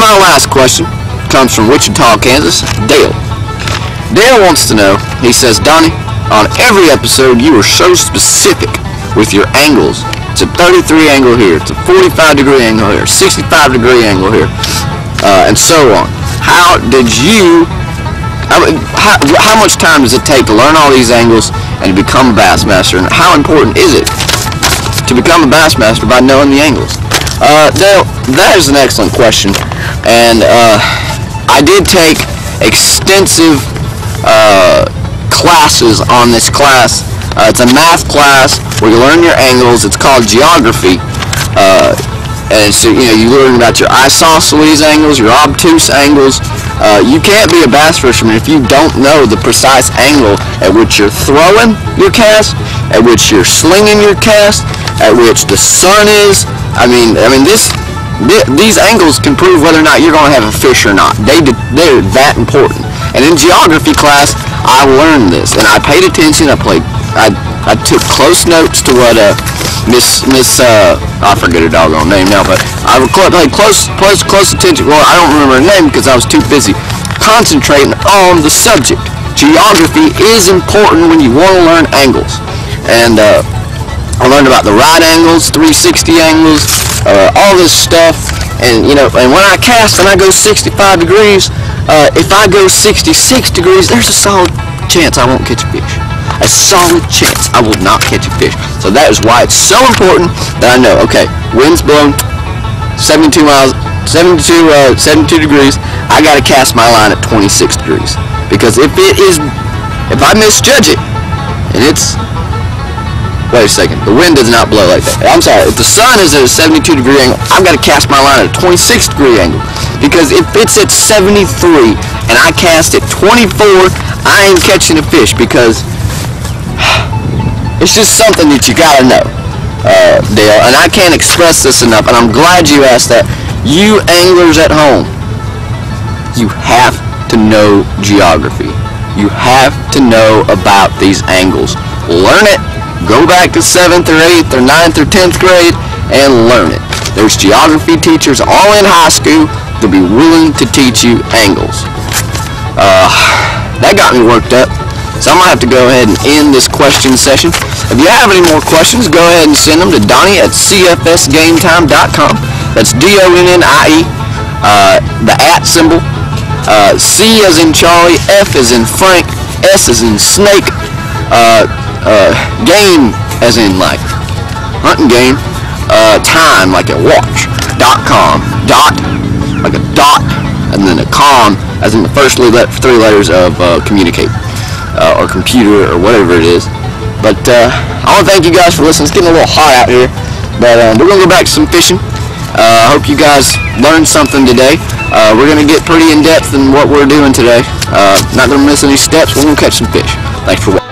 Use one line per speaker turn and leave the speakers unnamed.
my last question comes from Wichita, Kansas, Dale. Dale wants to know, he says, Donnie, on every episode you are so specific with your angles. It's a 33 angle here, it's a 45 degree angle here, 65 degree angle here, and so on. How much time does it take to learn all these angles and to become a Bassmaster, and how important is it to become a Bassmaster by knowing the angles? Dale, that is an excellent question, and I did take extensive classes on this class. It's a math class where you learn your angles. It's called geography, and so you learn about your isosceles angles, your obtuse angles. You can't be a bass fisherman if you don't know the precise angle at which you're throwing your cast, at which you're slinging your cast, at which the sun is. I mean, these angles can prove whether or not you're going to have a fish or not. They're that important. And in geography class, I learned this, and I paid attention. I took close notes to what Miss I forget her doggone name now, but I paid close attention. Well, I don't remember her name because I was too busy concentrating on the subject. Geography is important when you want to learn angles, and I learned about the right angles, 360 angles, all this stuff, and and when I cast and I go 65 degrees, if I go 66 degrees, there's a solid chance I won't catch a fish. A solid chance I will not catch a fish. So that is why it's so important that I know, okay, wind's blowing 72 degrees, I gotta cast my line at 26 degrees. Because if I misjudge it, and it's, wait a second, the wind does not blow like that. I'm sorry, if the sun is at a 72 degree angle, I've got to cast my line at a 26 degree angle. Because if it's at 73 and I cast at 24, I ain't catching a fish, because it's just something that you gotta know, Dale, and I can't express this enough, and I'm glad you asked that. You anglers at home, you have to know geography. You have to know about these angles. Learn it. Go back to 7th or 8th or 9th or 10th grade and learn it. There's geography teachers all in high school that'll be willing to teach you angles. That got me worked up. So I'm going to have to go ahead and end this question session. If you have any more questions, go ahead and send them to Donnie at cfsgametime.com. That's D-O-N-N-I-E, the @ symbol, C as in Charlie, F as in Frank, S as in snake, game as in like hunting game, time like a watch, .com, dot like a dot, and then a com as in the first 3 letters of communicate. Or computer, or whatever it is. But I want to thank you guys for listening. It's getting a little hot out here, but we're going to go back to some fishing. I hope you guys learned something today. We're going to get pretty in-depth in what we're doing today. Not going to miss any steps. We're going to catch some fish. Thanks for watching.